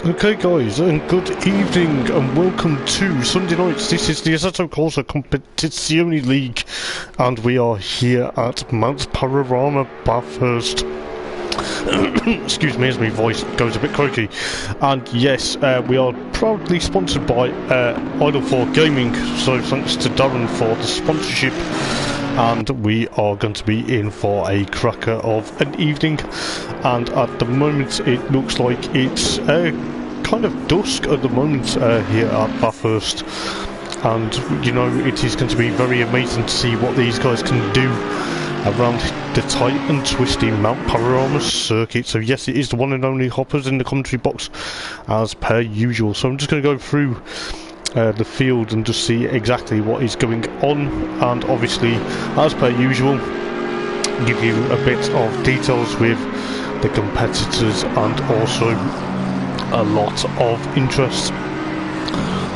Okay guys, and good evening and welcome to Sunday nights. This is the Assetto Corsa Competizione League and we are here at Mount Panorama, Bathurst. Excuse me as my voice goes a bit croaky. And yes, we are proudly sponsored by Idol4 Gaming, so thanks to Darren for the sponsorship. And we are going to be in for a cracker of an evening, and at the moment it looks like it's kind of dusk at the moment here at Bathurst, and you know, it is going to be very amazing to see what these guys can do around the tight and twisty Mount Panorama circuit. So yes, it is the one and only Hoppers in the commentary box as per usual, so I'm just going to go through the field and just see exactly what is going on, and obviously as per usual give you a bit of details with the competitors and also a lot of interest.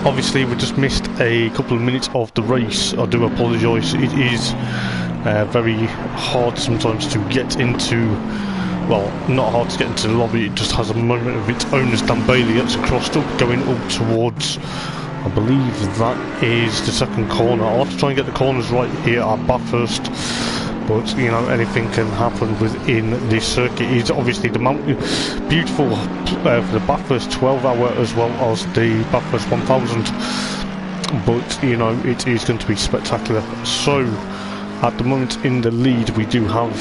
Obviously we just missed a couple of minutes of the race. I do apologise. It is very hard sometimes to get into, well, not hard to get into the lobby, it just has a moment of its own as Dan Bailey gets crossed up going up towards, I believe that is the second corner. I'll have to try and get the corners right here at Bathurst, but you know, anything can happen within this circuit. It's obviously the mountain, beautiful for the Bathurst 12-hour as well as the Bathurst 1000, but you know, it is going to be spectacular. So at the moment in the lead we do have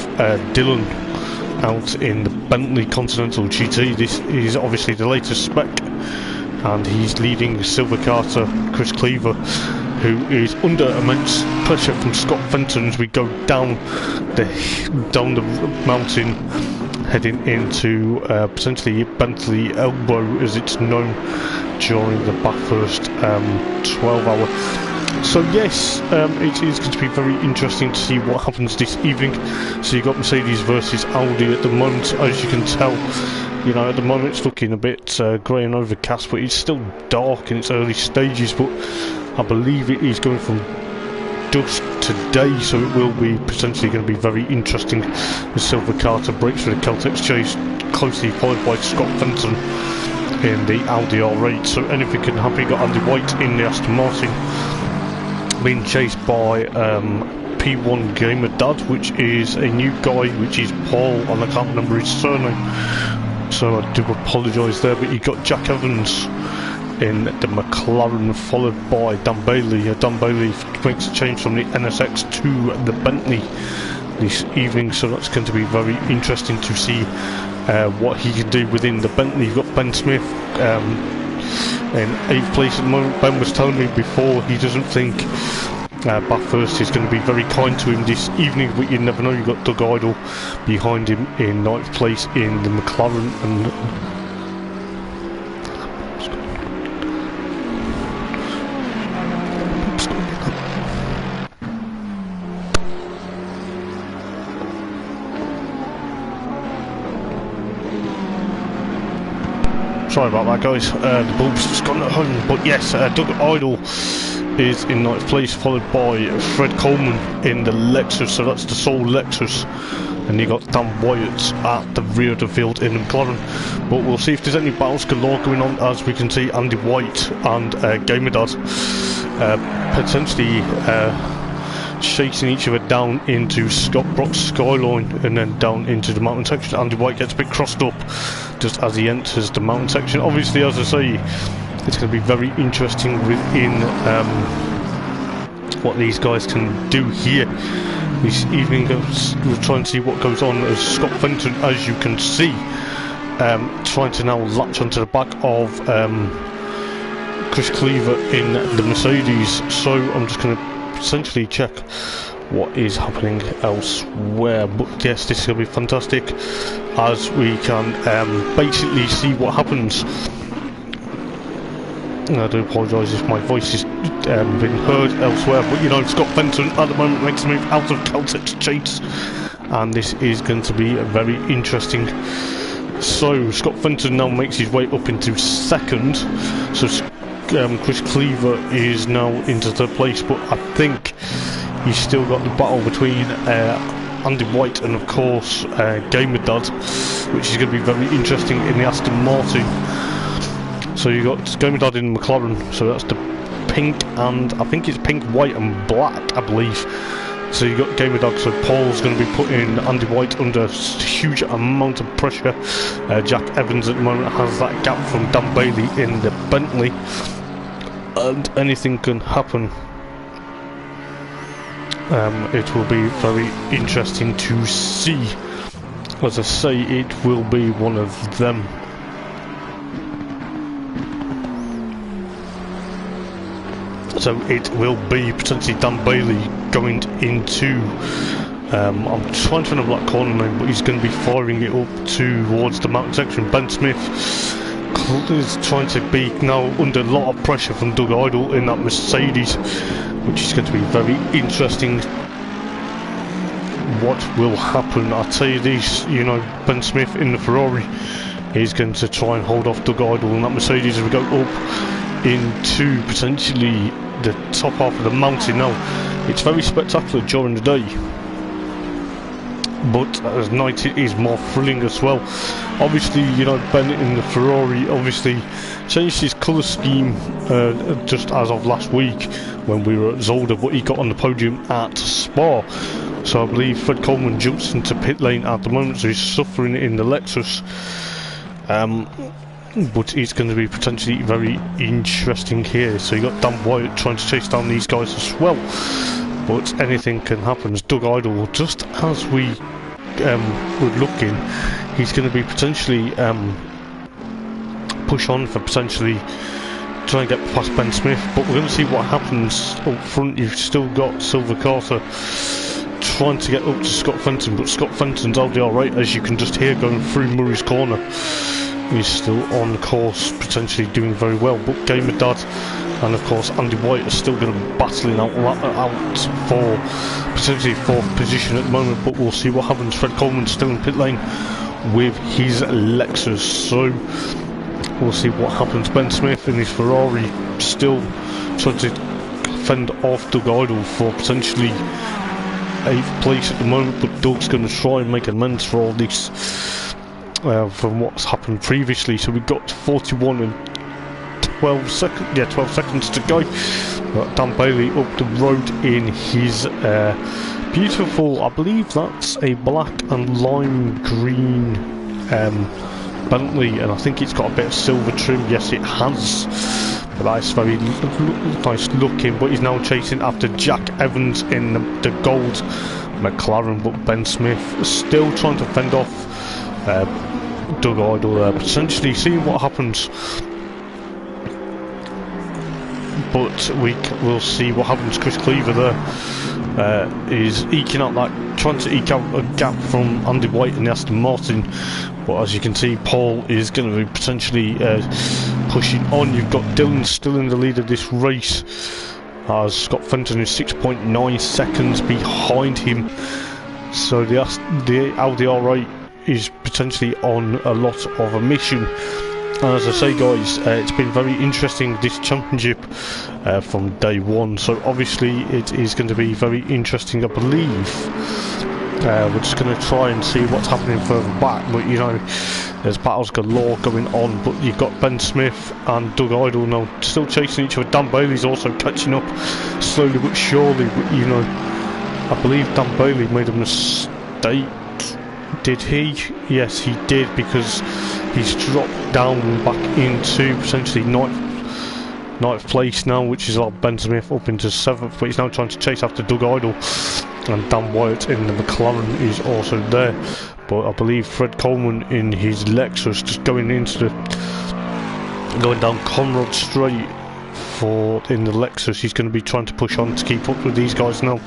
Dylan out in the Bentley Continental GT. This is obviously the latest spec, and he's leading Silver Carter Chris Cleaver, who is under immense pressure from Scott Fenton as we go down the mountain, heading into potentially Bentley Elbow as it's known during the Bathurst 12-hour. So yes, it is going to be very interesting to see what happens this evening. So you've got Mercedes versus Audi at the moment, as you can tell. You know, at the moment it's looking a bit grey and overcast, but it's still dark in its early stages, but I believe it is going from dusk today, so it will be potentially going to be very interesting. The Silver Carter breaks for the Celtex Chase, closely followed by Scott Fenton in the Audi R8, so anything can happen. You got Andy White in the Aston Martin being chased by P1 Gamer Dad, which is a new guy, which is Paul, and I can't remember his surname, so I do apologise there. But you got Jack Evans in the McLaren, followed by Dan Bailey. Dan Bailey makes a change from the NSX to the Bentley this evening, so that's going to be very interesting to see what he can do within the Bentley. You've got Ben Smith in 8th place at the moment. Ben was telling me before he doesn't think Bathurst is going to be very kind to him this evening, but you never know. You've got Doug Idol behind him in 9th place in the McLaren, and sorry about that guys, the bulb's just gone at home. But yes, Doug Idol is in 9th place, followed by Fred Coleman in the Lexus, so that's the Soul Lexus, and you got Dan Wyatt at the rear of the field in the McLaren. But we'll see if there's any battles galore going on, as we can see Andy White and Gamerdad potentially chasing each other down into Scott Brock's Skyline and then down into the mountain section. Andy White gets a bit crossed up just as he enters the mountain section. Obviously, as I say, it's going to be very interesting within what these guys can do here this evening. We'll try and see what goes on as Scott Fenton, as you can see, trying to now latch onto the back of Chris Cleaver in the Mercedes. So I'm just going to essentially check what is happening elsewhere, but yes, this is going to be fantastic as we can basically see what happens. I do apologise if my voice has been heard elsewhere, but you know, Scott Fenton at the moment makes a move out of Celtex Chase, and this is going to be very interesting. So Scott Fenton now makes his way up into 2nd, so Chris Cleaver is now into 3rd place, but I think he's still got the battle between Andy White and of course Gamerdad, which is going to be very interesting in the Aston Martin. So you got Gaming Dad in McLaren, so that's the pink, and I think it's pink, white and black, I believe. So you got Gaming Dad, so Paul's going to be putting Andy White under a huge amount of pressure. Jack Evans at the moment has that gap from Dan Bailey in the Bentley, and anything can happen. It will be very interesting to see. As I say, it will be one of them. So it will be potentially Dan Bailey going into, I'm trying to find a black corner name, but he's going to be firing it up towards the mountain section. Ben Smith is trying to be now under a lot of pressure from Doug Idol in that Mercedes, which is going to be very interesting. What will happen? I'll tell you this, you know, Ben Smith in the Ferrari is going to try and hold off Doug Idol in that Mercedes as we go up into potentially the top half of the mountain. Now, it's very spectacular during the day, but at night it is more thrilling as well. Obviously, you know, Ben in the Ferrari obviously changed his colour scheme just as of last week when we were at Zolder, but he got on the podium at Spa. So I believe Fred Coleman jumps into pit lane at the moment, so he's suffering in the Lexus. But it's going to be potentially very interesting here. So you got Dan Wyatt trying to chase down these guys as well, but anything can happen. As Doug Idol, just as we were looking, he's going to be potentially push on for potentially trying to get past Ben Smith, but we're going to see what happens up front. You've still got Silver Carter trying to get up to Scott Fenton, but Scott Fenton's Audi R8, as you can just hear going through Murray's corner. He's still on course, potentially doing very well, but Gamer Dad and of course Andy White are still going to be battling out for potentially 4th position at the moment, but we'll see what happens. Fred Coleman's still in pit lane with his Lexus, so we'll see what happens. Ben Smith in his Ferrari still trying to fend off Doug Idol for potentially 8th place at the moment, but Doug's going to try and make amends for all this from what's happened previously. So we've got 41 and 12 seconds, 12 seconds to go. Got Dan Bailey up the road in his beautiful, I believe that's a black and lime green Bentley, and I think it's got a bit of silver trim. Yes, it has, but that's very nice looking. But he's now chasing after Jack Evans in the gold McLaren, but Ben Smith still trying to fend off Doug Idol, potentially seeing what happens. But we'll see what happens. Chris Cleaver there is eking out that, trying to eke out a gap from Andy White in the Aston Martin. But as you can see, Paul is going to be potentially pushing on. You've got Dylan still in the lead of this race, as Scott Fenton is 6.9 seconds behind him. So the Audi R8 is potentially on a lot of a mission. And as I say, guys, it's been very interesting, this championship from day one. So obviously it is going to be very interesting, I believe. We're just going to try and see what's happening further back, but you know, there's battles galore going on. But you've got Ben Smith and Doug Idol now still chasing each other. Dan Bailey's also catching up slowly but surely, but you know, I believe Dan Bailey made a mistake. Did he? Yes, he did, because he's dropped down back into potentially ninth place now, which is allowed Ben Smith up into 7th, but he's now trying to chase after Doug Idol, and Dan Wyatt in the McLaren is also there. But I believe Fred Coleman in his Lexus just going down Conrad Straight in the Lexus. He's going to be trying to push on to keep up with these guys now.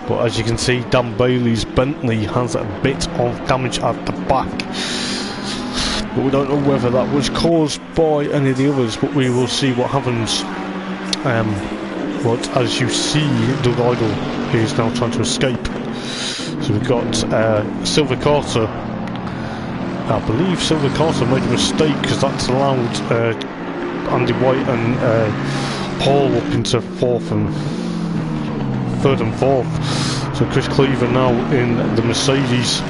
But as you can see, Dan Bailey's Bentley has a bit of damage at the back, but we don't know whether that was caused by any of the others, but we will see what happens. But as you see, Doug Idol is now trying to escape. So we've got Silver Carter. I believe Silver Carter made a mistake, because that's allowed Andy White and Paul up into 3rd and 4th. So Chris Cleaver now in the Mercedes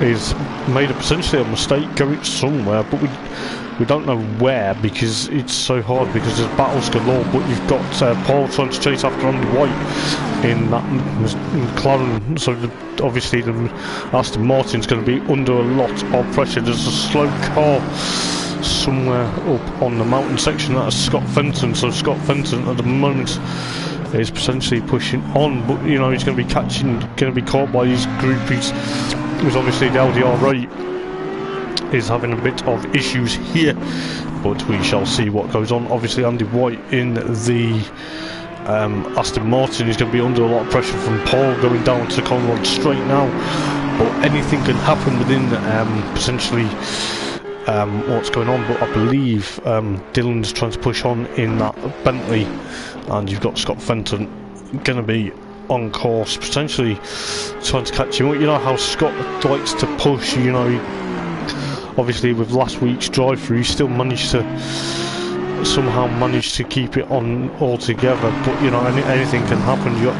is made potentially a mistake going somewhere, but we don't know where because it's so hard because there's battles galore. But you've got Paul trying to chase after Andy White in that McLaren, so obviously the Aston Martin's going to be under a lot of pressure. There's a slow car somewhere up on the mountain section, that is Scott Fenton. So Scott Fenton at the moment is potentially pushing on, but you know he's going to be caught by his groupies. Because obviously the LDR8 is having a bit of issues here, but we shall see what goes on. Obviously Andy White in the Aston Martin is going to be under a lot of pressure from Paul going down to Conrad straight now, but anything can happen within potentially what's going on. But I believe Dylan's trying to push on in that Bentley, and you've got Scott Fenton going to be on course, potentially trying to catch him. You know how Scott likes to push, you know, obviously with last week's drive-through he still managed to keep it on altogether, but you know anything can happen. You got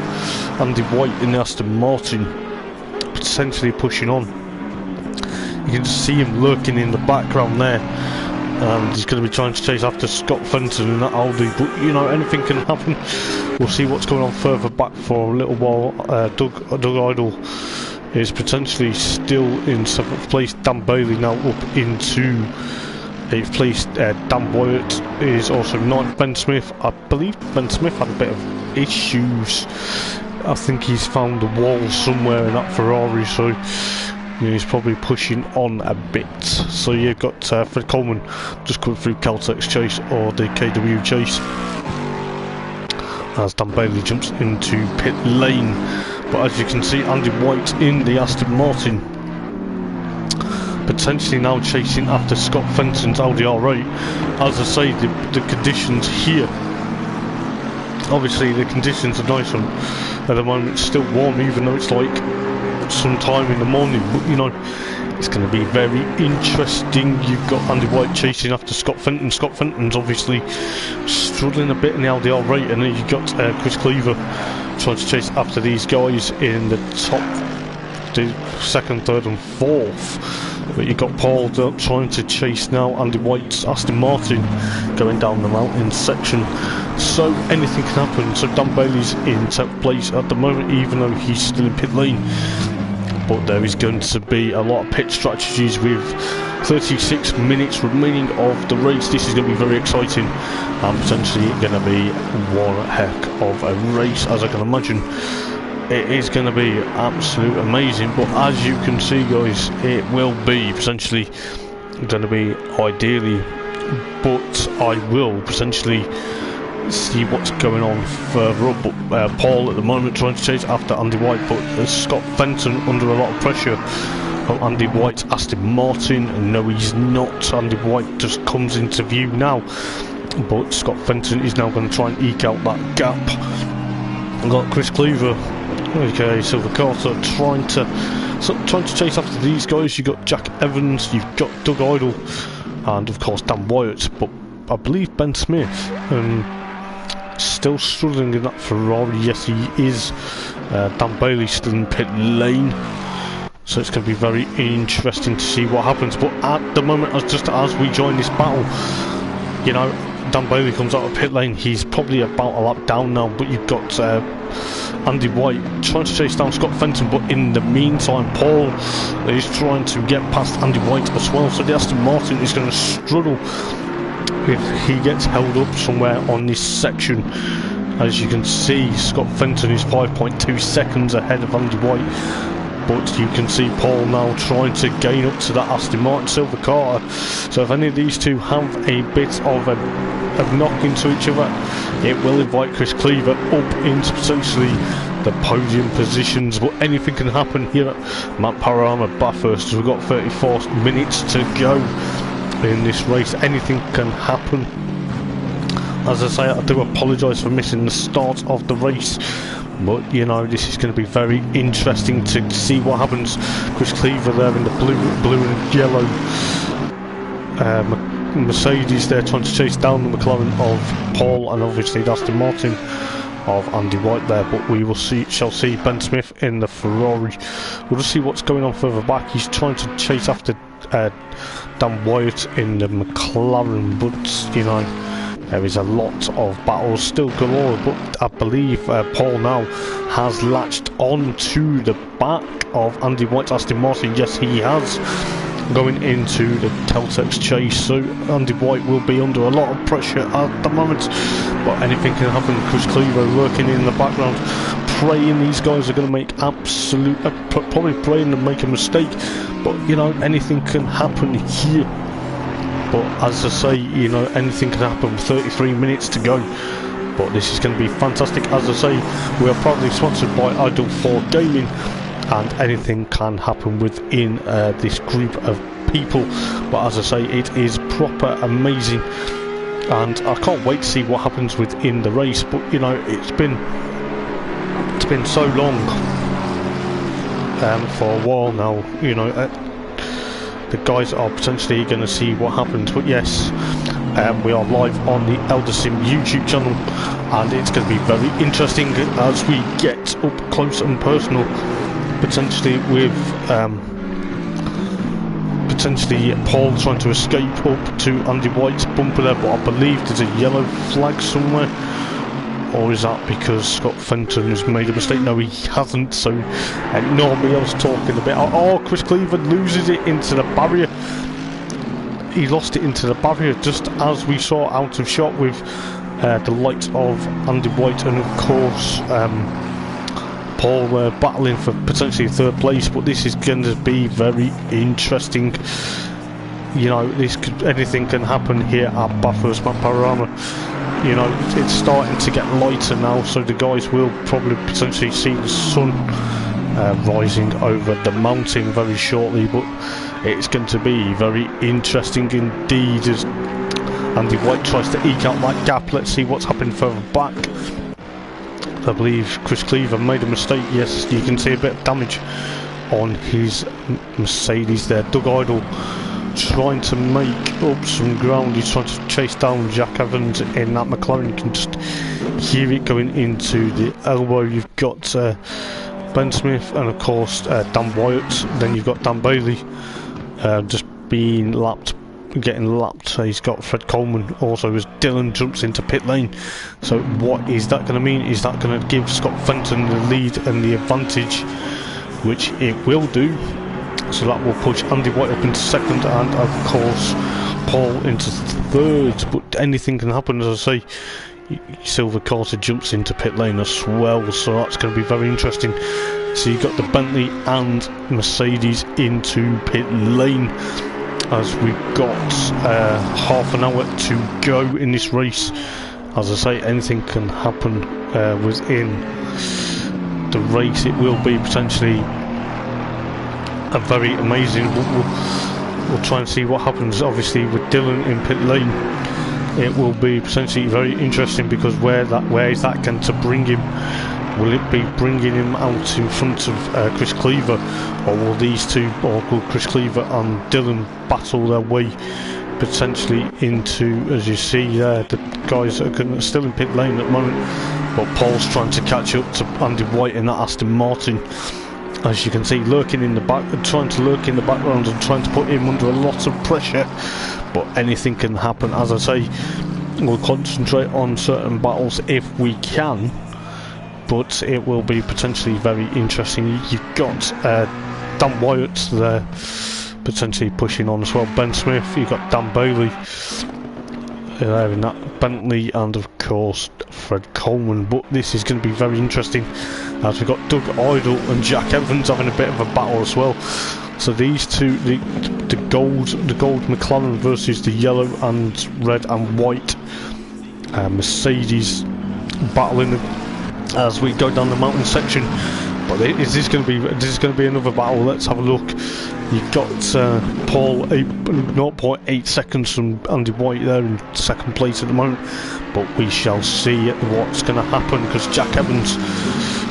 Andy White in the Aston Martin potentially pushing on. You can just see him lurking in the background there, and he's going to be trying to chase after Scott Fenton in that Audi, but you know anything can happen. We'll see what's going on further back for a little while. Doug Idol is potentially still in 7th place. Dan Bailey now up into 8th place. Dan Wyatt is also 9th. Ben Smith, I believe Ben Smith had a bit of issues. I think he's found a wall somewhere in that Ferrari, so yeah, he's probably pushing on a bit. So you've got Fred Coleman just coming through Caltech's chase or the KW chase as Dan Bailey jumps into pit lane. But as you can see, Andy White in the Aston Martin potentially now chasing after Scott Fenton's LDR8. As I say, the conditions here, obviously the conditions are nice at the moment. It's still warm even though it's like sometime in the morning, but you know it's going to be very interesting. You've got Andy White chasing after Scott Fenton. Scott Fenton's obviously struggling a bit in the LDR8, and then you've got Chris Cleaver trying to chase after these guys in the top, the 2nd, 3rd and 4th. But you've got Paul trying to chase now Andy White's Aston Martin going down the mountain section. So anything can happen. So Dan Bailey's in 10th place at the moment, even though he's still in pit lane. But there is going to be a lot of pit strategies with 36 minutes remaining of the race. This is going to be very exciting and potentially going to be one heck of a race, as I can imagine. It is going to be absolute amazing, but as you can see guys, it will be potentially going to be ideally, but I will potentially see what's going on further up. But Paul at the moment trying to chase after Andy White, but Scott Fenton under a lot of pressure from Andy White's Aston Martin. No, he's not. Andy White just comes into view now, but Scott Fenton is now going to try and eke out that gap. I've got Chris Cleaver, okay, Silver Carter, trying to chase after these guys. You've got Jack Evans, you've got Doug Idol, and of course Dan Wyatt, but I believe Ben Smith still struggling in that Ferrari. Yes, he is. Dan Bailey still in pit lane, so it's going to be very interesting to see what happens. But at the moment, as we join this battle, you know, Dan Bailey comes out of pit lane. He's probably about a lap down now, but you've got Andy White trying to chase down Scott Fenton, but in the meantime Paul is trying to get past Andy White as well. So the Aston Martin is going to struggle if he gets held up somewhere on this section. As you can see, Scott Fenton is 5.2 seconds ahead of Andy White, but you can see Paul now trying to gain up to that Aston Martin Silver Carter. So if any of these two have a bit of a knock into each other, it will invite Chris Cleaver up into potentially the podium positions. But anything can happen here at Mount Panorama Bathurst. We've got 34 minutes to go in this race. Anything can happen. As I say, I do apologise for missing the start of the race, but you know, this is going to be very interesting to see what happens. Chris Cleaver there in the blue and yellow Mercedes there, trying to chase down the McLaren of Paul, and obviously Aston Martin of Andy White there, but we will shall see Ben Smith in the Ferrari. We'll just see what's going on further back. He's trying to chase after Dan Wyatt in the McLaren, but you know, there is a lot of battles still galore. But I believe Paul now has latched on to the back of Andy White's Aston Martin. Yes, he has, going into the Teltex chase, so Andy White will be under a lot of pressure at the moment, but anything can happen. Chris Cleaver working in the background, praying these guys are going to make probably praying to make a mistake, but you know, anything can happen here. But as I say, you know, anything can happen with 33 minutes to go. But this is going to be fantastic. As I say, we are proudly sponsored by Idol4 Gaming, and anything can happen within this group of people. But as I say, it is proper amazing, and I can't wait to see what happens within the race. But you know, it's been so long for a while now. You know, the guys are potentially going to see what happens. But yes, we are live on the Eldar YouTube channel, and it's going to be very interesting as we get up close and personal, potentially with potentially Paul trying to escape up to Andy White's bumper there, but I believe there's a yellow flag somewhere. Or is that because Scott Fenton has made a mistake? No, he hasn't. So normally I was talking a bit. Oh, Chris Cleaver loses it into the barrier. He lost it into the barrier just as we saw out of shot with the lights of Andy White, and of course Paul battling for potentially third place. But this is going to be very interesting. You know, anything can happen here at Bathurst Panorama. You know, it's starting to get lighter now, so the guys will probably potentially see the sun rising over the mountain very shortly. But it's going to be very interesting indeed as Andy White tries to eke out that gap. Let's see what's happening further back. I believe Chris Cleaver made a mistake. Yes, you can see a bit of damage on his Mercedes there. Doug Idol trying to make up some ground. He's trying to chase down Jack Evans in that McLaren. You can just hear it going into the elbow. You've got Ben Smith and of course Dan Wyatt. Then you've got Dan Bailey just being lapped, getting lapped. He's got Fred Coleman also as Dylan jumps into pit lane. So what is that going to mean? Is that going to give Scott Fenton the lead and the advantage? Which it will do. So that will push Andy White up into second, and of course Paul into third. But anything can happen, as I say. Silver Carter jumps into pit lane as well, so that's going to be very interesting. So you've got the Bentley and Mercedes into pit lane as we've got half an hour to go in this race. As I say, anything can happen within the race. It will be potentially a very amazing. We'll try and see what happens. Obviously, with Dylan in pit lane, it will be potentially very interesting, because where is that going to bring him? Will it be bringing him out in front of Chris Cleaver, or will these two, or will Chris Cleaver and Dylan battle their way potentially into, as you see there, the guys that are still in pit lane at the moment, but Paul's trying to catch up to Andy White in that Aston Martin. As you can see, lurking in the back, trying to lurk in the background and trying to put him under a lot of pressure. But anything can happen. As I say, we'll concentrate on certain battles if we can, but it will be potentially very interesting. You've got Dan Wyatt there potentially pushing on as well. Ben Smith, you've got Dan Bailey there in that Bentley, and of course Fred Coleman. But this is going to be very interesting as we've got Doug Idol and Jack Evans having a bit of a battle as well. So these two, the gold McLaren versus the yellow and red and white Mercedes battling as we go down the mountain section. But is this going to be another battle? Let's have a look. You've got Paul 0.8 seconds from Andy White there in second place at the moment, but we shall see what's going to happen, because Jack Evans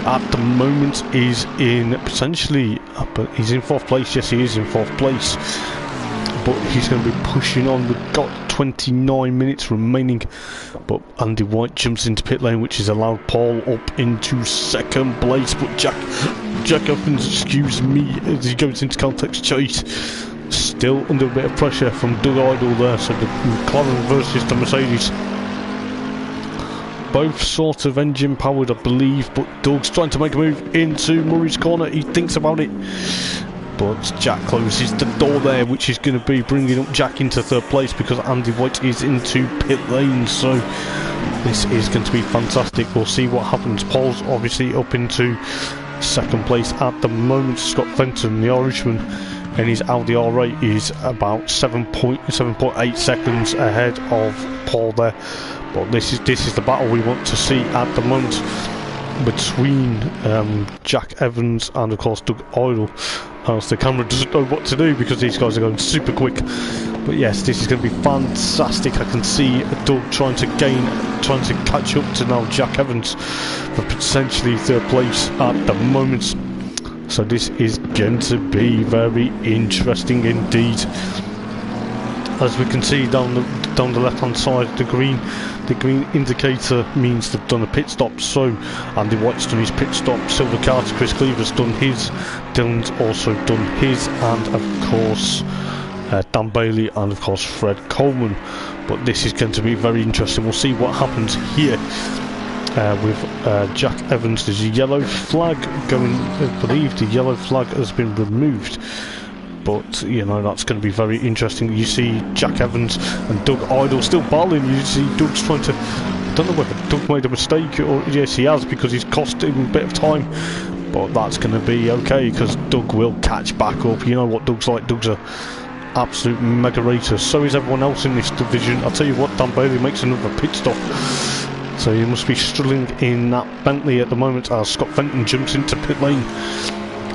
at the moment is in potentially, but he's in fourth place. Yes, he is in fourth place, but he's going to be pushing on. We've got 29 minutes remaining, but Andy White jumps into pit lane, which has allowed Paul up into second place, but Jack Evans, excuse me, as he goes into context chase, still under a bit of pressure from Doug Idol there. So the McLaren versus the Mercedes, both sort of engine powered, I believe, but Doug's trying to make a move into Murray's corner. He thinks about it, but Jack closes the door there, which is going to be bringing up Jack into third place because Andy White is into pit lane. So this is going to be fantastic. We'll see what happens. Paul's obviously up into second place at the moment. Scott Fenton, the Irishman, and his Audi R8 is about 7.8 seconds ahead of Paul there. But this is the battle we want to see at the moment between Jack Evans and of course Doug Idol. As the camera doesn't know what to do because these guys are going super quick. But yes, this is going to be fantastic. I can see Doug trying to catch up to now Jack Evans for potentially third place at the moment. So this is going to be very interesting indeed. As we can see down the left hand side, the green indicator means they've done a pit stop. So Andy White's done his pit stop, Silver Car to Chris Cleaver's done his, Dylan's also done his, and of course Dan Bailey and of course Fred Coleman. But this is going to be very interesting. We'll see what happens here with Jack Evans. There's a yellow flag going, I believe the yellow flag has been removed. But, you know, that's going to be very interesting. You see Jack Evans and Doug Idol still battling. You see Doug's trying to... I don't know whether Doug made a mistake, or yes, he has, because he's cost him a bit of time. But that's going to be okay, because Doug will catch back up. You know what Doug's like. Doug's a absolute mega racer. So is everyone else in this division. I'll tell you what, Dan Bailey makes another pit stop. So he must be struggling in that Bentley at the moment as Scott Fenton jumps into pit lane.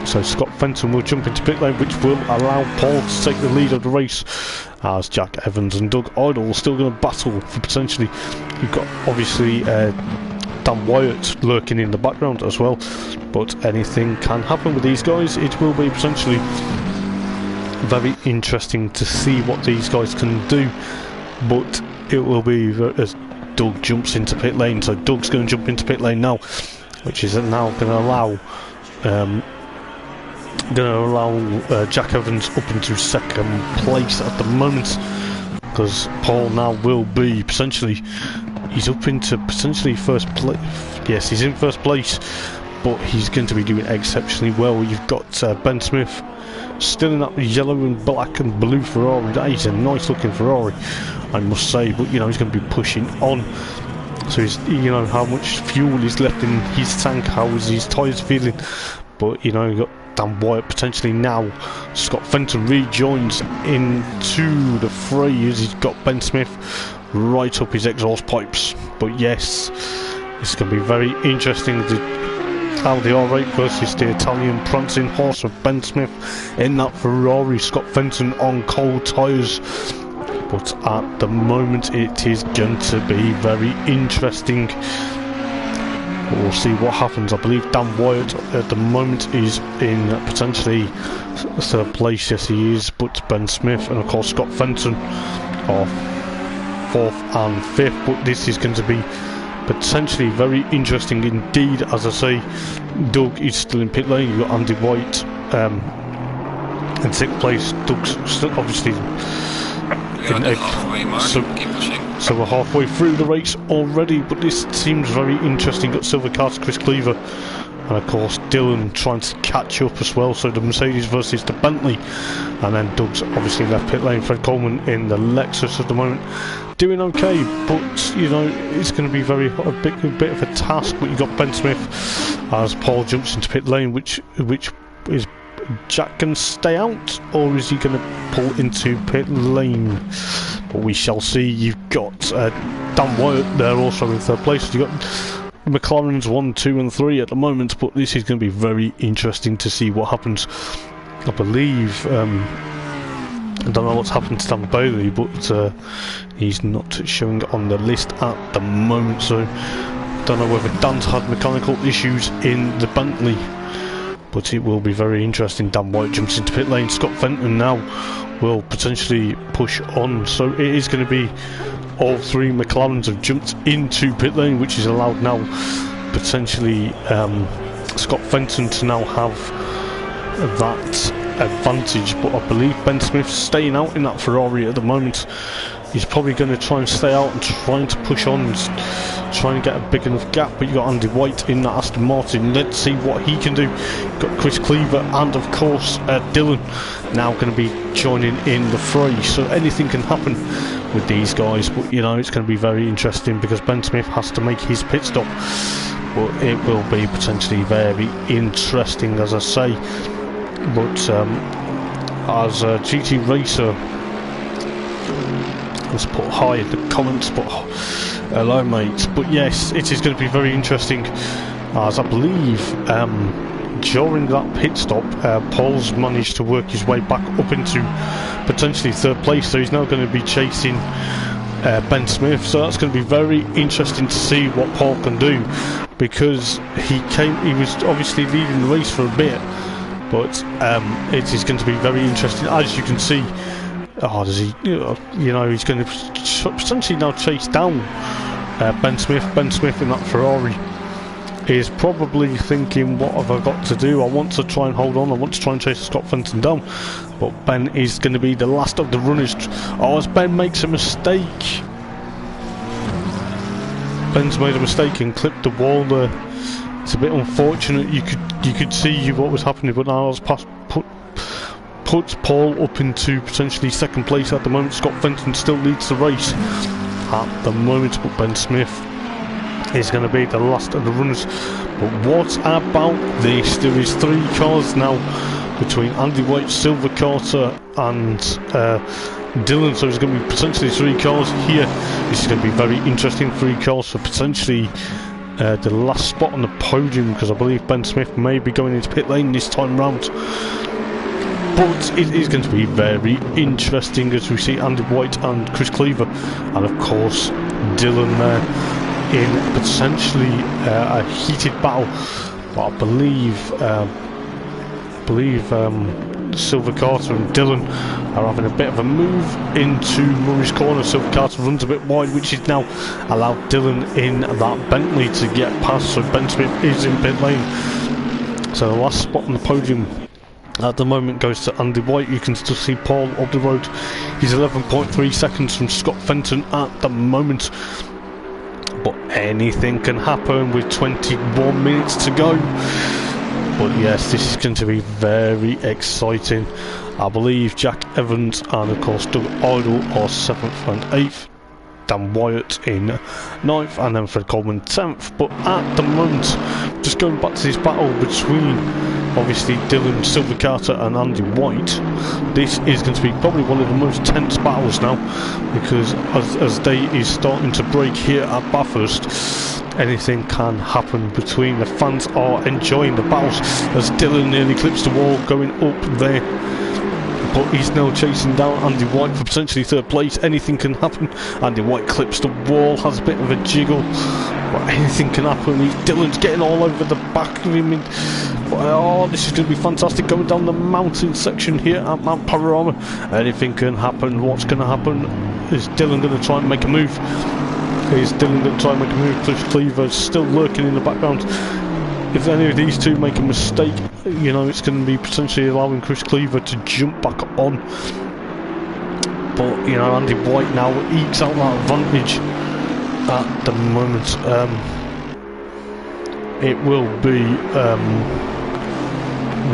So Scott Fenton will jump into pit lane, which will allow Paul to take the lead of the race, as Jack Evans and Doug Idol are still going to battle for potentially. You've got obviously Dan Wyatt lurking in the background as well, but anything can happen with these guys. It will be potentially very interesting to see what these guys can do, but it will be as Doug jumps into pit lane. So Doug's going to jump into pit lane now, which is now going to allow Jack Evans up into second place at the moment, because Paul now will be potentially, he's up into potentially first place. Yes, he's in first place, but he's going to be doing exceptionally well. You've got Ben Smith still in that yellow and black and blue Ferrari. That is a nice looking Ferrari, I must say, but you know, he's going to be pushing on. So he's, you know, how much fuel is left in his tank, how is his tyres feeling. But you know, you've got Dan Wyatt potentially now. Scott Fenton rejoins into the fray as he's got Ben Smith right up his exhaust pipes. But yes, it's going to be very interesting. The Audi R8 versus the Italian prancing horse of Ben Smith in that Ferrari. Scott Fenton on cold tyres. But at the moment it is going to be very interesting. We'll see what happens. I believe Dan Wyatt at the moment is in potentially third place. Yes, he is. But Ben Smith and of course Scott Fenton are fourth and fifth. But this is going to be potentially very interesting indeed. As I say, Doug is still in pit lane. You've got Andy White in sixth place. Doug's still obviously in eighth. So we're halfway through the race already, but this seems very interesting. Got Silver Car to Chris Cleaver, and of course Dylan trying to catch up as well. So the Mercedes versus the Bentley, and then Doug's obviously left pit lane. Fred Coleman in the Lexus at the moment, doing okay, but you know, it's going to be a bit of a task. But you got Ben Smith as Paul jumps into pit lane, which is Jack can stay out, or is he going to pull into pit lane? But we shall see. You've got Dan Wyatt there also in third place. You've got McLaren's 1, 2 and 3 at the moment, but this is going to be very interesting to see what happens. I believe I don't know what's happened to Dan Bailey, but he's not showing on the list at the moment, so don't know whether Dan's had mechanical issues in the Bentley. but it will be very interesting. Dan White jumps into pit lane. Scott Fenton now will potentially push on, so it is going to be all three McLarens have jumped into pit lane, which is allowed now potentially Scott Fenton to now have that advantage. But I believe Ben Smith's staying out in that Ferrari at the moment. He's probably going to try and stay out and trying to push on, trying to get a big enough gap. But you got Andy White in that Aston Martin. Let's see what he can do. Got Chris Cleaver and of course Dylan now going to be joining in the fray. So anything can happen with these guys. But you know, it's going to be very interesting because Ben Smith has to make his pit stop. But it will be potentially very interesting, as I say. But as a GT racer, let's put hi in the comments, but hello mates. But yes, it is going to be very interesting, as I believe during that pit stop Paul's managed to work his way back up into potentially third place, so he's now going to be chasing Ben Smith. So that's going to be very interesting to see what Paul can do, because he was obviously leading the race for a bit, but it is going to be very interesting. As you can see, does he? You know, he's going to potentially now chase down Ben Smith. Ben Smith in that Ferrari is probably thinking, what have I got to do? I want to try and hold on. I want to try and chase Scott Fenton down. But Ben is going to be the last of the runners. Oh, as Ben makes a mistake. Ben's made a mistake and clipped the wall there. It's a bit unfortunate. You could see what was happening, but now I was puts Paul up into potentially second place at the moment. Scott Fenton still leads the race at the moment, but Ben Smith is going to be the last of the runners. But what about this? There is three cars now between Andy White, Silver Carter and Dylan, so there's going to be potentially three cars here. This is going to be very interesting. Three cars for potentially the last spot on the podium, because I believe Ben Smith may be going into pit lane this time round. But it is going to be very interesting as we see Andy White and Chris Cleaver, and of course Dylan there in potentially a heated battle. But I believe Silver Carter and Dylan are having a bit of a move into Murray's corner. Silver Carter runs a bit wide, which is now allowed Dylan in that Bentley to get past, so Ben Smith is in pit lane. So the last spot on the podium at the moment goes to Andy White. You can still see Paul up the road. He's 11.3 seconds from Scott Fenton at the moment. But anything can happen with 21 minutes to go. But yes, this is going to be very exciting. I believe Jack Evans and of course Doug Idol are 7th and 8th. Dan Wyatt in 9th, and then Fred Coleman 10th. But at the moment, just going back to this battle between obviously Dylan, Silver Carter and Andy White, this is going to be probably one of the most tense battles now, because as day is starting to break here at Bathurst, anything can happen between. The fans are enjoying the battles as Dylan nearly clips the wall going up there. But he's now chasing down Andy White for potentially third place. Anything can happen. Andy White clips the wall, has a bit of a jiggle, but anything can happen. Dylan's getting all over the back of him. Oh, this is going to be fantastic, going down the mountain section here at Mount Panorama. Anything can happen. What's going to happen? Is Dylan going to try and make a move? Is Dylan going to try and make a move? Chris Cleaver's still lurking in the background. If any of these two make a mistake, you know, it's going to be potentially allowing Chris Cleaver to jump back on. But, you know, Andy White now ekes out that advantage at the moment. It will be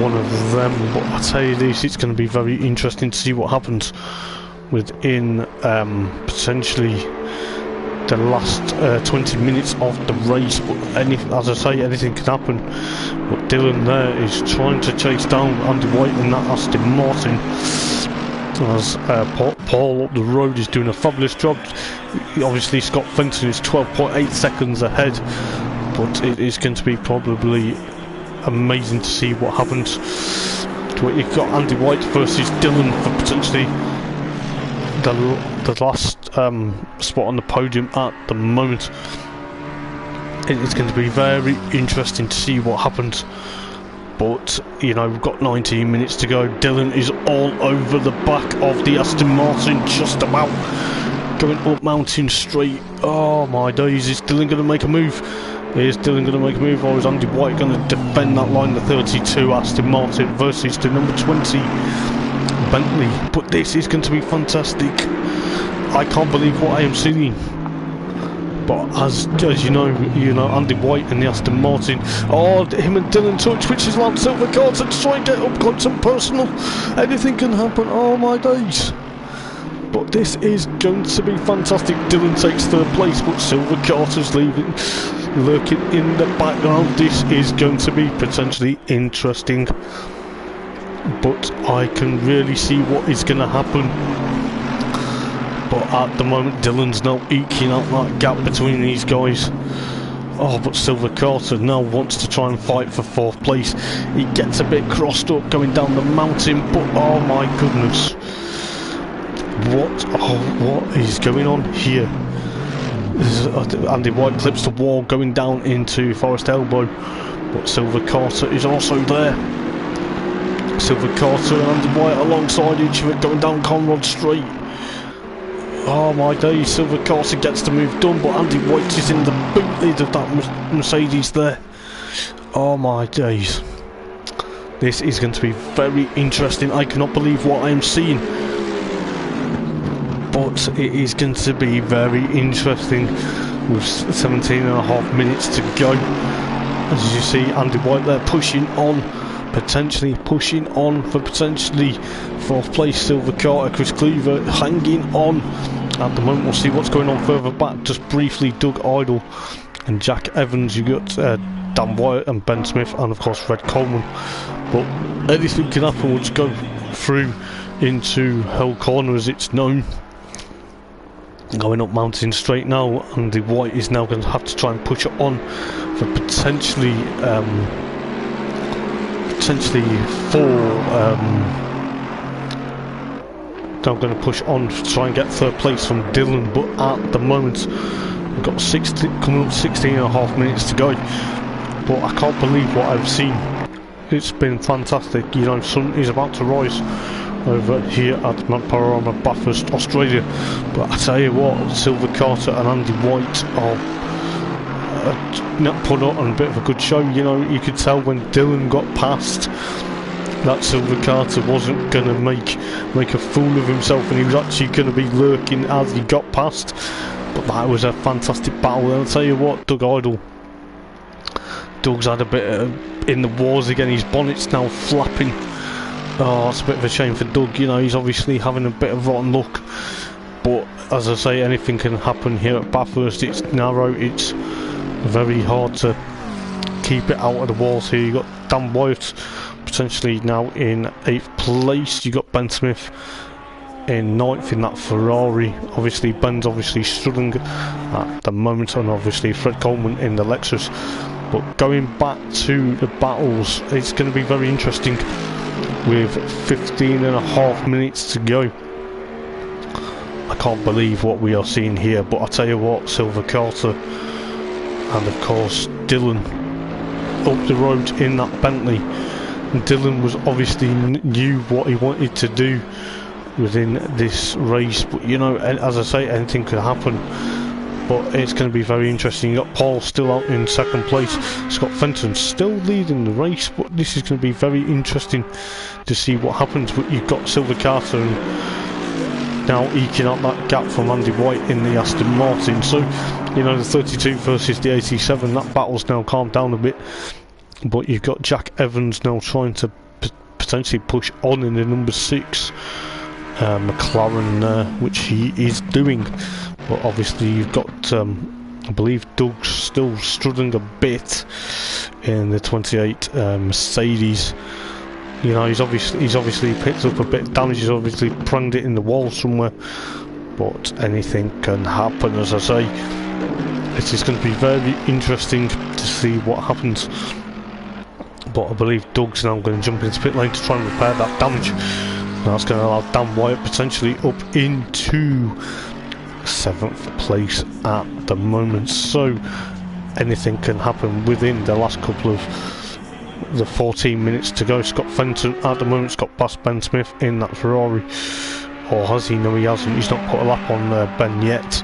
one of them, but I tell you this, it's going to be very interesting to see what happens within potentially the last 20 minutes of the race. But as I say, anything can happen. But Dylan there is trying to chase down Andy White in that Aston Martin, as Paul up the road is doing a fabulous job. Obviously Scott Fenton is 12.8 seconds ahead, but it is going to be probably amazing to see what happens. You've got Andy White versus Dylan for potentially the last spot on the podium at the moment. It is going to be very interesting to see what happens But, you know, we've got 19 minutes to go. Dylan is all over the back of the Aston Martin, just about. Going up Mountain Straight. Oh my days, is Dylan going to make a move? Is Dylan going to make a move, or is Andy White going to defend that line? The 32 Aston Martin versus the number 20 Bentley. But this is going to be fantastic. I can't believe what I am seeing. But as you know, Andy White and the Aston Martin. Oh, him and Dylan touch, which is allowed Silver Carter to try and get up close and personal. Anything can happen. Oh my days. But this is going to be fantastic. Dylan takes third place, but Silver Carter's lurking in the background. This is going to be potentially interesting. But I can really see what is going to happen. But at the moment, Dylan's now eking out that gap between these guys. Oh, but Silver Carter now wants to try and fight for fourth place. He gets a bit crossed up going down the mountain, but oh my goodness. What is going on here? Andy White clips the wall going down into Forest Elbow, but Silver Carter is also there. Silver Carter and Andy White alongside each other going down Conrad Straight. Oh my days, Silver Carter gets the move done, but Andy White is in the boot lid of that Mercedes there. Oh my days. This is going to be very interesting. I cannot believe what I am seeing. But it is going to be very interesting with 17.5 minutes to go. As you see, Andy White there pushing on, potentially pushing on for potentially fourth place. Silver Carter, Chris Cleaver hanging on. At the moment, we'll see what's going on further back. Just briefly, Doug Idol and Jack Evans. You got Dan Wyatt and Ben Smith, and of course Red Coleman. But anything can happen. We'll just go through into Hell Corner as it's known. Going up Mountain Straight now, and the White is now going to have to try and push it on for potentially now going to push on to try and get third place from Dylan. But at the moment, we've got coming up 16.5 minutes to go. But I can't believe what I've seen. It's been fantastic. You know, sun is about to rise over here at Mount Panorama, Bathurst, Australia. But I tell you what, Silver Carter and Andy White are put on a bit of a good show. You know, you could tell when Dylan got past that Silver Carter wasn't going to make a fool of himself, and he was actually going to be lurking as he got past. But that was a fantastic battle. And I'll tell you what, Doug Idol, Doug's had a bit in the wars again. His bonnet's now flapping. Oh, it's a bit of a shame for Doug. You know, he's obviously having a bit of rotten luck. But as I say, anything can happen here at Bathurst. It's narrow. It's very hard to keep it out of the walls here. You got Dan Wyatt potentially now in 8th place. You got Ben Smith in 9th in that Ferrari. Obviously, Ben's obviously struggling at the moment, and obviously Fred Coleman in the Lexus. But going back to the battles, it's going to be very interesting. With 15.5 minutes to go. I can't believe what we are seeing here, but I tell you what, Silver Carter and of course Dylan up the road in that Bentley. And Dylan was obviously knew what he wanted to do within this race, but you know, as I say, anything could happen. But it's going to be very interesting. You got Paul still out in 2nd place. Scott Fenton still leading the race, but this is going to be very interesting to see what happens. But you've got Silver Carter and now eking out that gap from Andy White in the Aston Martin. So, you know, the 32 versus the 87, that battle's now calmed down a bit. But you've got Jack Evans now trying to potentially push on in the number 6 McLaren, which he is doing. But obviously you've got, I believe Doug's still struggling a bit in the 28 Mercedes. You know, he's obviously picked up a bit of damage. He's obviously pranged it in the wall somewhere. But anything can happen, as I say. It is going to be very interesting to see what happens. But I believe Doug's now going to jump into pit lane to try and repair that damage. And that's going to allow Dan Wyatt potentially up into 7th place at the moment. So anything can happen within the last couple of the 14 minutes to go. Scott Fenton at the moment's got past Ben Smith in that Ferrari, or has he? No, he hasn't. He's not put a lap on Ben yet,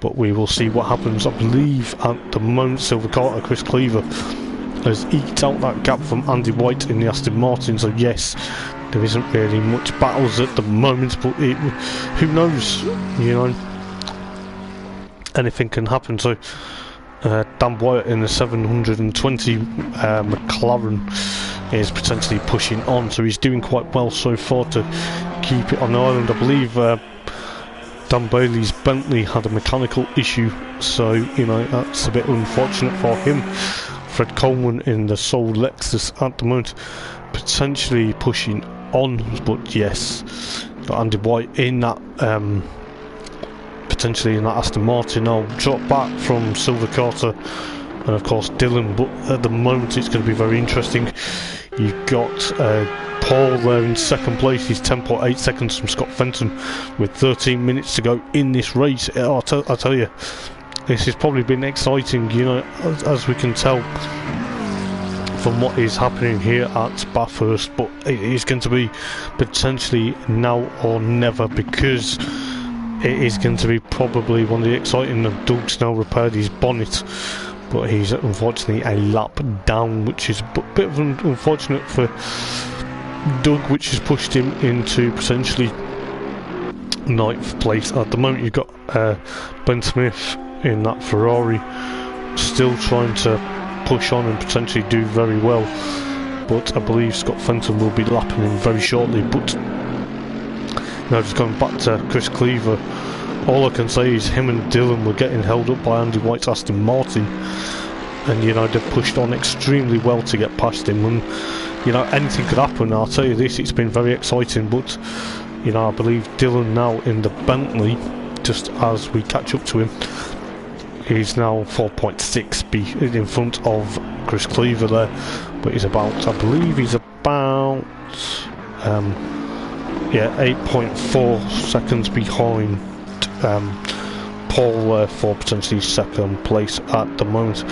but we will see what happens. I believe at the moment Silver Carter, Chris Cleaver, has eked out that gap from Andy White in the Aston Martin, so yes, there isn't really much battles at the moment, but who knows, you know, anything can happen. So Dan Wyatt in the 720 McLaren is potentially pushing on, so he's doing quite well so far to keep it on the island. I believe Dan Bailey's Bentley had a mechanical issue, so you know that's a bit unfortunate for him. Fred Coleman in the Soul Lexus at the moment potentially pushing on, but yes, got Andy White in that potentially in that Aston Martin. I'll drop back from Silver Carter and of course Dylan, but at the moment it's going to be very interesting. You've got Paul there in second place. He's 10.8 seconds from Scott Fenton with 13 minutes to go in this race. I'll tell you, this has probably been exciting, you know, as we can tell from what is happening here at Bathurst, but it is going to be potentially now or never, because it is going to be probably one of the exciting. Doug's now repaired his bonnet, but he's unfortunately a lap down, which is a bit of unfortunate for Doug, which has pushed him into potentially 9th place. At the moment you've got Ben Smith in that Ferrari still trying to push on and potentially do very well, but I believe Scott Fenton will be lapping him very shortly. But now just going back to Chris Cleaver, all I can say is him and Dylan were getting held up by Andy White's Aston Martin, and you know they've pushed on extremely well to get past him, and you know anything could happen. I'll tell you this, it's been very exciting, but you know I believe Dylan now in the Bentley, just as we catch up to him, he's now 4.6 in front of Chris Cleaver there, but he's about, I believe he's about 8.4 seconds behind Paul for potentially second place at the moment.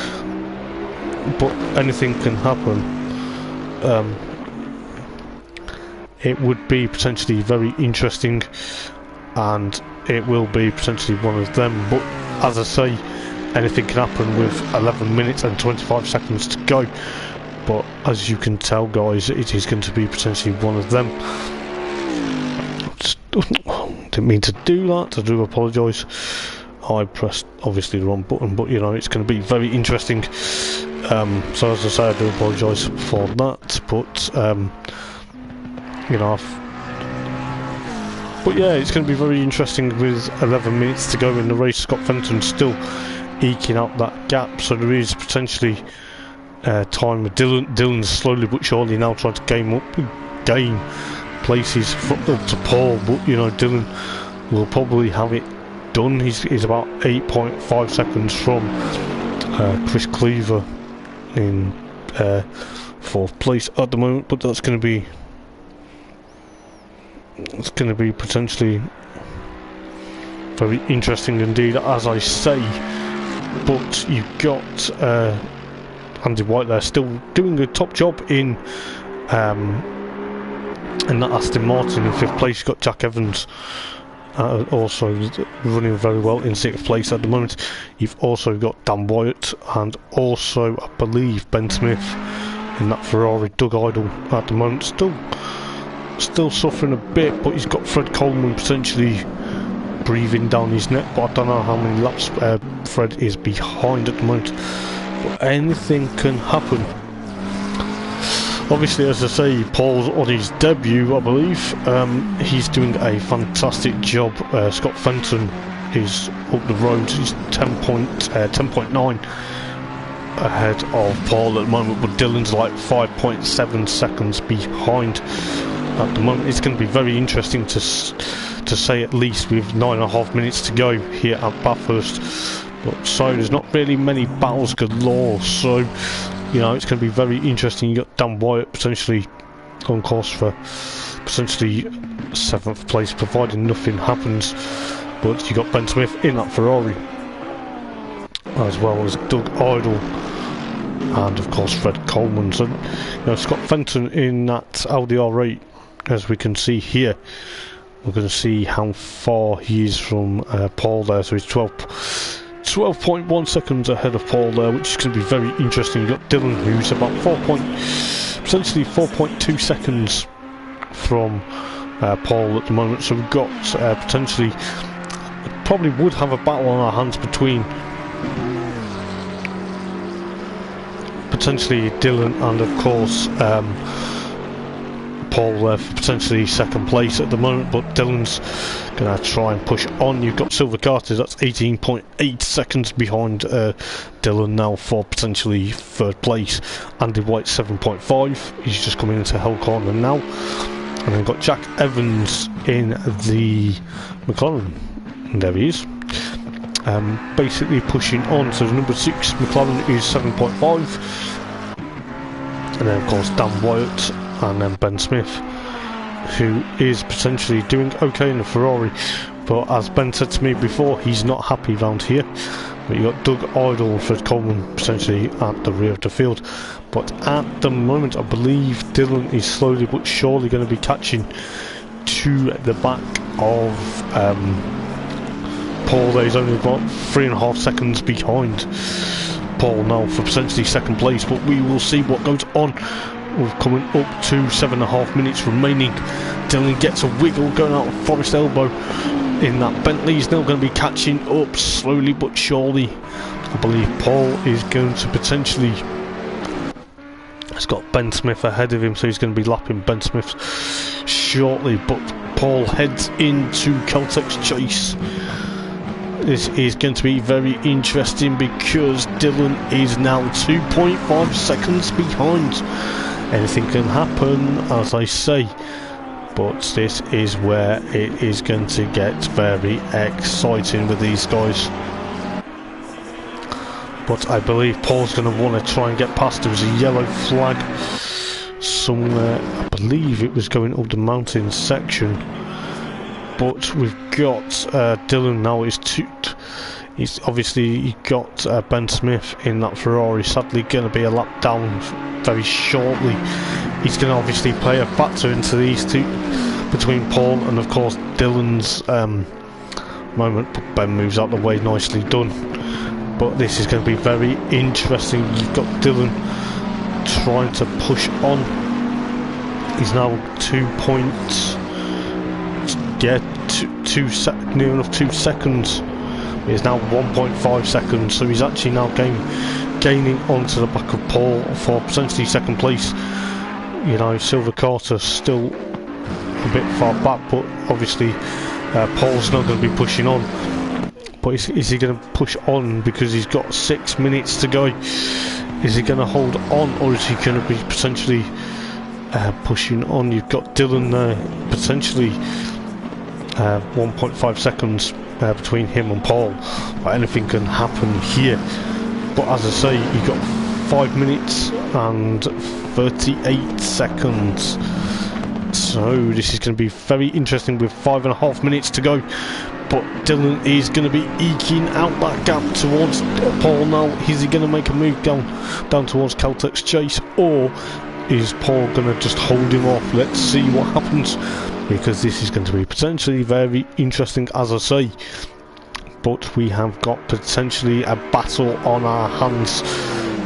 But anything can happen. It would be potentially very interesting, and it will be potentially one of them, but as I say, anything can happen with 11 minutes and 25 seconds to go. But as you can tell guys, it is going to be potentially one of them. Didn't mean to do that, I do apologise. I pressed obviously the wrong button, but you know it's going to be very interesting. So as I say, I do apologise for that, but you know but yeah, it's going to be very interesting with 11 minutes to go in the race. Scott Fenton still eking out that gap, so there is potentially time with Dylan's slowly but surely now trying to gain places up to Paul, but you know Dylan will probably have it done. He's about 8.5 seconds from Chris Cleaver in 4th place at the moment, but that's going to be potentially very interesting indeed, as I say. But you've got Andy White there still doing a top job in that Aston Martin in 5th place. You've got Jack Evans also running very well in 6th place at the moment. You've also got Dan Wyatt and also I believe Ben Smith in that Ferrari. Doug Idol at the moment still suffering a bit, but he's got Fred Coleman potentially breathing down his neck, but I don't know how many laps Fred is behind at the moment, but anything can happen. Obviously, as I say, Paul's on his debut, I believe. He's doing a fantastic job. Scott Fenton is up the road. He's 10.9 ahead of Paul at the moment, but Dylan's like 5.7 seconds behind at the moment. It's going to be very interesting to say at least, with 9.5 minutes to go here at Bathurst. But so there's not really many battles galore, so you know it's going to be very interesting. You got Dan Wyatt potentially on course for potentially 7th place, providing nothing happens. But you got Ben Smith in that Ferrari, as well as Doug Idol and of course Fred Coleman. So, you know, Scott Fenton in that Audi R8, as we can see here. We're going to see how far he is from Paul there. So he's 12.1 seconds ahead of Paul there, which is going to be very interesting. You've got Dylan, who's about potentially 4.2 seconds from Paul at the moment. So we've got potentially, probably would have a battle on our hands between potentially Dylan and of course Paul there for potentially second place at the moment, but Dylan's going to try and push on. You've got Silver Carter, that's 18.8 seconds behind Dylan now for potentially third place. Andy White 7.5, he's just coming into Hell Corner now. And then got Jack Evans in the McLaren, and there he is. Basically pushing on, so number 6 McLaren is 7.5, and then of course Dan Wyatt, and then Ben Smith, who is potentially doing okay in the Ferrari, but as Ben said to me before, he's not happy round here. But you got Doug Idol and Fred Coleman potentially at the rear of the field, but at the moment I believe Dylan is slowly but surely going to be catching to the back of Paul there. He's only about 3.5 seconds behind Paul now for potentially second place, but we will see what goes on. We're coming up to 7.5 minutes remaining. Dylan gets a wiggle going out of Forest Elbow in that Bentley. He's now going to be catching up slowly but surely. I believe Paul is going to potentially, he's got Ben Smith ahead of him, so he's going to be lapping Ben Smith shortly, but Paul heads into Caltech's chase. This is going to be very interesting because Dylan is now 2.5 seconds behind. Anything can happen, as I say, but this is where it is going to get very exciting with these guys. But I believe Paul's going to want to try and get past. There was a yellow flag somewhere, I believe it was going up the mountain section, but we've got Dylan now. He's obviously got Ben Smith in that Ferrari, sadly going to be a lap down very shortly. He's going to obviously play a factor into these two, between Paul and of course Dylan's moment, but Ben moves out the way, nicely done. But this is going to be very interesting. You've got Dylan trying to push on. He's now near enough 2 seconds. He's now 1.5 seconds, so he's actually now gaining onto the back of Paul for potentially second place. You know, Silver Carter still a bit far back, but obviously Paul's not going to be pushing on. But is he going to push on because he's got 6 minutes to go? Is he going to hold on, or is he going to be potentially pushing on? You've got Dylan there, potentially 1.5 seconds between him and Paul, but anything can happen here. But as I say, you've got 5 minutes and 38 seconds, so this is going to be very interesting with 5.5 minutes to go. But Dylan is going to be eking out that gap towards Paul now. Is he going to make a move down towards Caltech's chase, or is Paul going to just hold him off? Let's see what happens, because this is going to be potentially very interesting, as I say. But we have got potentially a battle on our hands,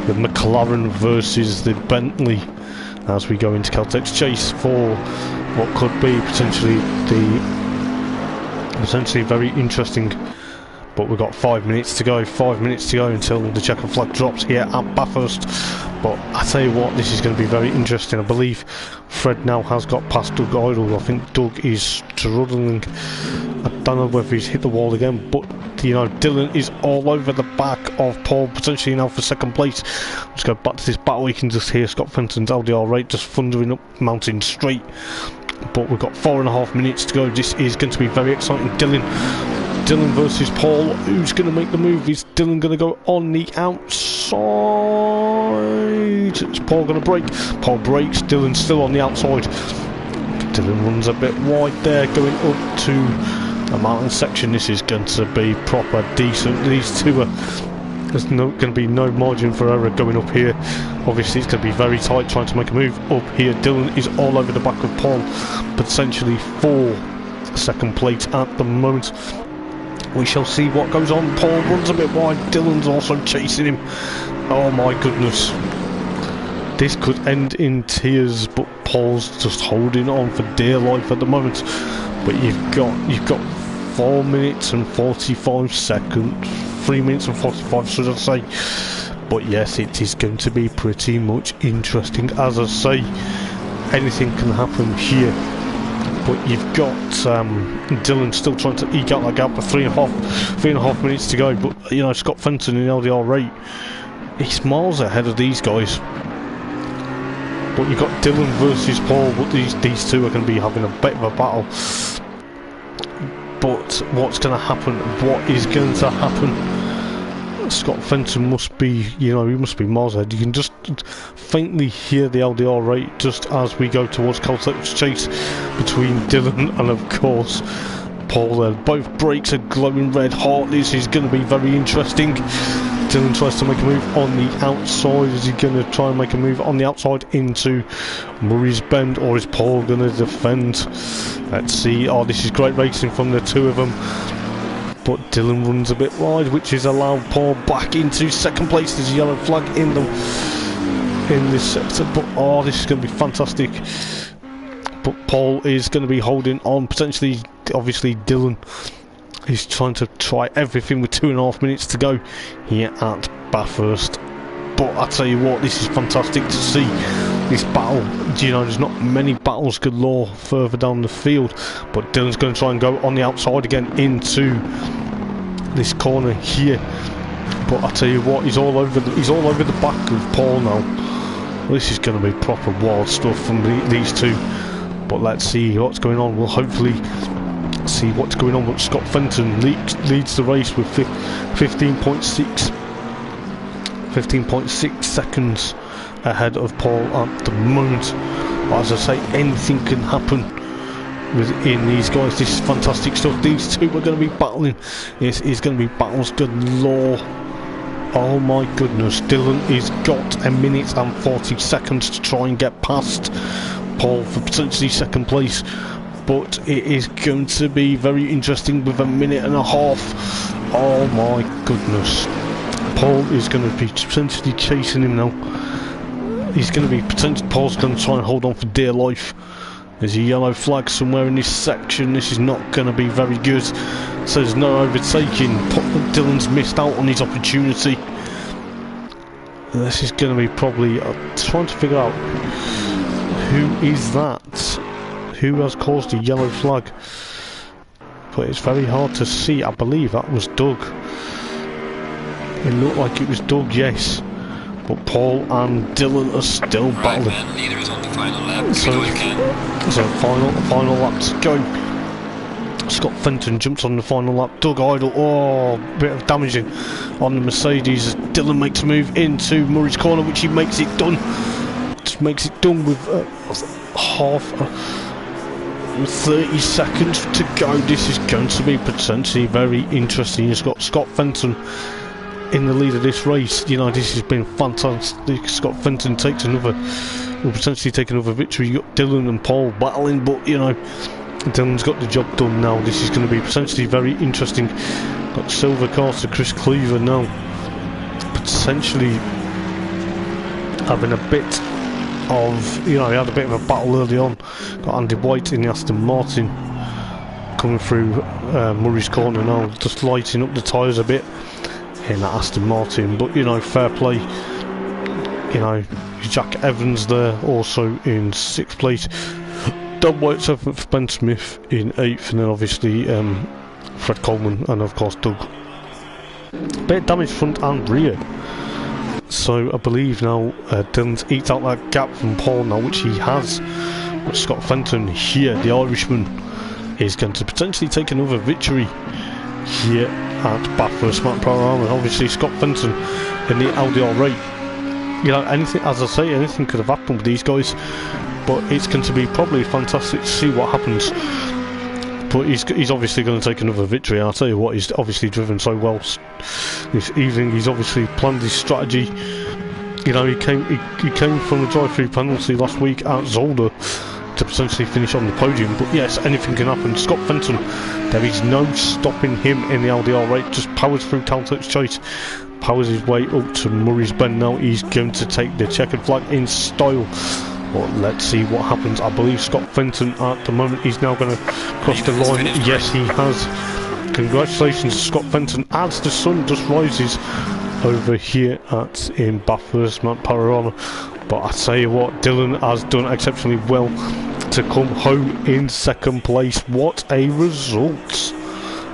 the McLaren versus the Bentley, as we go into Caltech's chase for what could be potentially very interesting. But we've got 5 minutes to go. 5 minutes to go until the checker flag drops here at Bathurst. But I tell you what, this is going to be very interesting. I believe Fred now has got past Doug Idol. I think Doug is struggling. I don't know whether he's hit the wall again, but you know, Dylan is all over the back of Paul, potentially now for second place. Let's go back to this battle. You can just hear Scott Fenton's Audi R8 just thundering up Mountain Straight. But we've got 4.5 minutes to go. This is going to be very exciting. Dylan versus Paul. Who's going to make the move? Is Dylan going to go on the outside? Is Paul going to brake? Paul brakes. Dylan's still on the outside. Dylan runs a bit wide there, going up to a mountain section. This is going to be proper decent. These two are There's going to be no margin for error going up here. Obviously it's going to be very tight trying to make a move up here. Dylan is all over the back of Paul, potentially for second place at the moment. We shall see what goes on. Paul runs a bit wide, Dylan's also chasing him. Oh my goodness, this could end in tears, but Paul's just holding on for dear life at the moment. But you've got 4 minutes and 45 seconds, 3 minutes and 45 should I say. But yes, it is going to be pretty much interesting. As I say, anything can happen here. But you've got Dylan still trying to eke out that gap for 3.5 minutes to go. But you know, Scott Fenton in Eldar, he's miles ahead of these guys. But you've got Dylan versus Paul, but these two are going to be having a bit of a battle. But what's going to happen? What is going to happen? Scott Fenton must be, he must be miles ahead. You can just faintly hear the LDR rate just as we go towards Caltech's chase between Dylan and of course Paul there. Both brakes are glowing red hot. This is going to be very interesting. Dylan tries to make a move on the outside. Is he going to try and make a move on the outside into Murray's Bend, or is Paul going to defend? Let's see. Oh, this is great racing from the two of them. But Dylan runs a bit wide, which is allowed Paul back into second place. There's a yellow flag in this sector. But oh, this is going to be fantastic. But Paul is going to be holding on. Potentially, obviously, Dylan is trying to try everything with 2.5 minutes to go here at Bathurst. But I tell you what, this is fantastic to see this battle. There's not many battles galore further down the field. But Dylan's going to try and go on the outside again into this corner here. But I tell you what, he's all over the back of Paul now. This is going to be proper wild stuff from these two. But let's see what's going on. We'll hopefully see what's going on. But Scott Fenton leads the race with 15.6 seconds ahead of Paul at the moment. As I say, anything can happen within these guys. This is fantastic stuff. These two are going to be battling. This is going to be battles galore. Oh my goodness, Dylan has got 1 minute and 40 seconds to try and get past Paul for potentially second place. But it is going to be very interesting with 1.5 minutes. Oh my goodness. Paul is going to be potentially chasing him now. He's going to be Paul's going to try and hold on for dear life. There's a yellow flag somewhere in this section. This is not going to be very good. So there's no overtaking. Dylan's missed out on his opportunity. This is going to be probably trying to figure out who is that. Who has caused a yellow flag? But it's very hard to see. I believe that was Doug. It looked like it was Doug, yes. But Paul and Dylan are still battling. Right, leader is on the final lap. So final lap to go. Scott Fenton jumps on the final lap. Doug Idol, oh, bit of damaging on the Mercedes as Dylan makes a move into Murray's corner, which he makes it done. Just makes it done with 30 seconds to go. This is going to be potentially very interesting. It's got Scott Fenton in the lead of this race. This has been fantastic. Scott Fenton will potentially take another victory. You got Dylan and Paul battling, but Dylan's got the job done now. This is going to be potentially very interesting. Got silver cars to Chris Cleaver now, potentially having a bit of, he had a bit of a battle early on. Got Andy White in the Aston Martin coming through Murray's corner now, just lighting up the tyres a bit in that Aston Martin. But fair play. Jack Evans there also in 6th place, Dan White 7th, Ben Smith in 8th, and then obviously Fred Coleman and of course Doug. Bit of damage front and rear. So I believe now Dylan's eked out that gap from Paul now, which he has. But Scott Fenton here, the Irishman, is going to potentially take another victory here at Bathurst Panorama. Obviously Scott Fenton in the LDR rate. Anything, as I say, anything could have happened with these guys. But it's going to be probably fantastic to see what happens. but he's obviously going to take another victory. I'll tell you what, he's obviously driven so well this evening. He's obviously planned his strategy. You know, he came from the drive-through penalty last week at Zolder to potentially finish on the podium. But yes, anything can happen. Scott Fenton, there is no stopping him in the LDR rate. Just powers through Caltex Chase, powers his way up to Murray's Bend. Now he's going to take the checkered flag in style. But let's see what happens. I believe Scott Fenton at the moment, he's now going to cross the line. Yes, he has. Congratulations, Scott Fenton, as the sun just rises over here in Bathurst, Mount Panorama. But I tell you what, Dylan has done exceptionally well to come home in second place. What a result!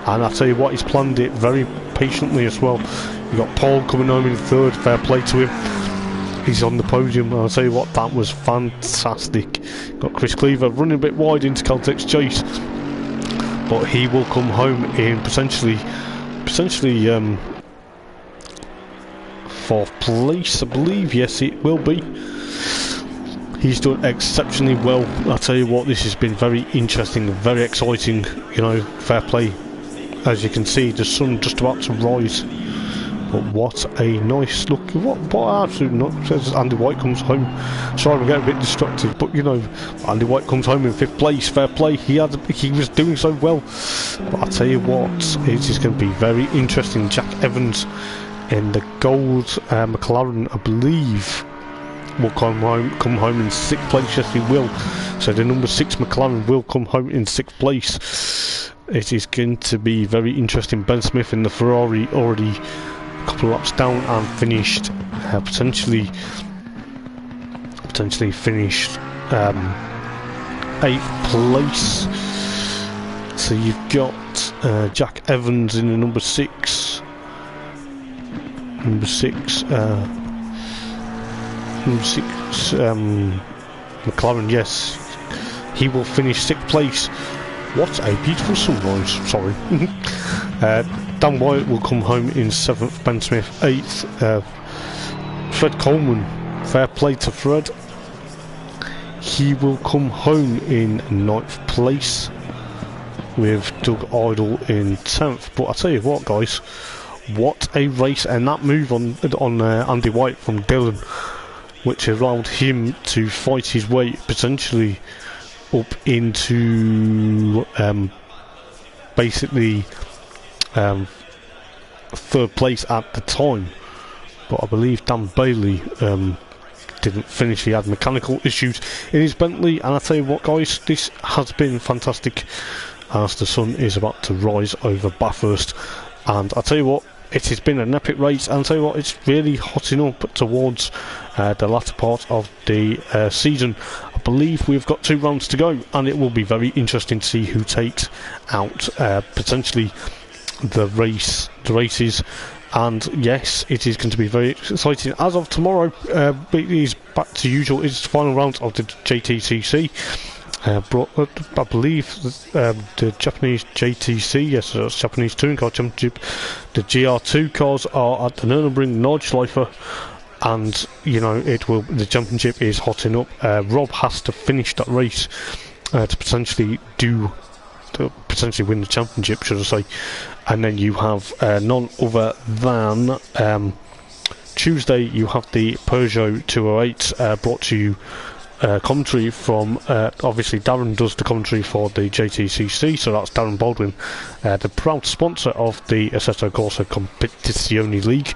And I tell you what, he's planned it very patiently as well. You've got Paul coming home in third, fair play to him. He's on the podium, and I'll tell you what, that was fantastic. Got Chris Cleaver running a bit wide into Caltex Chase, but he will come home in potentially fourth place, I believe. Yes, it will be. He's done exceptionally well. I'll tell you what, this has been very interesting, very exciting. You know, fair play. As you can see, the sun just about to rise. But what a nice look! What absolute nut! As Andy White comes home. Sorry, I'm getting a bit distracted, but you know, Andy White comes home in fifth place. Fair play. He was doing so well. But I tell you what, it is going to be very interesting. Jack Evans in the gold McLaren, I believe, will come home in sixth place. Yes, he will. So the number 6 McLaren will come home in sixth place. It is going to be very interesting. Ben Smith in the Ferrari already a couple of laps down and finished potentially finished 8th place. So you've got Jack Evans in the number 6. Number 6 McLaren, yes, he will finish 6th place. What a beautiful sunrise. Sorry. Dan Wyatt will come home in 7th, Ben Smith 8th, Fred Coleman, fair play to Fred, he will come home in 9th place, with Doug Idol in 10th. But I tell you what, guys, what a race, and that move on Andy White from Dylan, which allowed him to fight his way potentially up into basically third place at the time. But I believe Dan Bailey didn't finish. He had mechanical issues in his Bentley, and I tell you what, guys, this has been fantastic as the sun is about to rise over Bathurst. And I tell you what, it has been an epic race, and I tell you what, it's really hotting up towards the latter part of the season. I believe we've got 2 rounds to go, and it will be very interesting to see who takes out potentially the races. And yes, it is going to be very exciting. As of tomorrow, it is back to usual. It's the final round of the JTCC. I believe the Japanese JTC, yes, that's Japanese Touring Car Championship. The GR2 cars are at the Nürburgring Nordschleife, and you know the championship is hotting up. Rob has to finish that race to potentially win the championship, should I say. And then you have none other than Tuesday. You have the Peugeot 208 brought to you. Commentary from obviously Darren does the commentary for the JTCC, so that's Darren Baldwin, the proud sponsor of the Assetto Corsa Competizione League.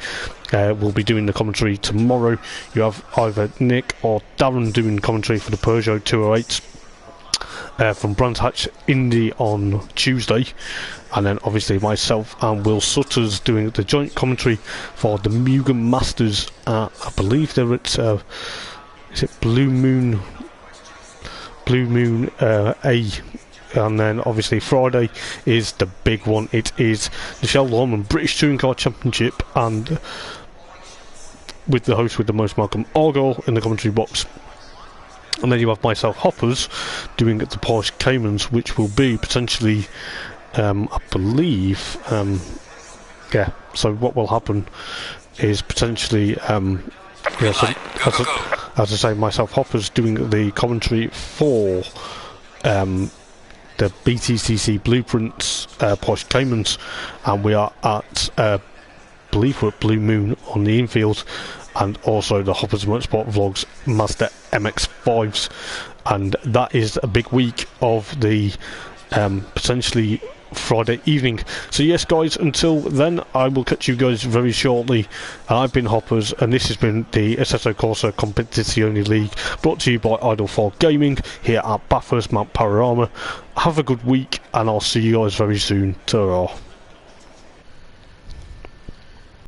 Will be doing the commentary tomorrow. You have either Nick or Darren doing commentary for the Peugeot 208 from Brands Hatch Indy on Tuesday, and then obviously myself and Will Sutters doing the joint commentary for the Mugen Masters. I believe they're at is it Blue Moon A, and then obviously Friday is the big one. It is the Shell Lorman British Touring Car Championship, and with the host with the most, Malcolm Argyle, in the commentary box. And then you have myself, Hoppers, doing the Porsche Caymans, which will be potentially I believe yeah, so what will happen is potentially yeah, so as I say, myself, Hopper's doing the commentary for the BTCC Blueprints Porsche Caymans, and we are at believe we're at Blue Moon on the infield, and also the Hoppers Motorsport Vlogs Mazda MX-5s, and that is a big week of the potentially Friday evening. So yes guys, until then I will catch you guys very shortly. I've been Hoppers, and this has been the Assetto Corsa Competizione League, brought to you by Idol4 Gaming here at Bathurst Mount Panorama. Have a good week, and I'll see you guys very soon. Ta-ra.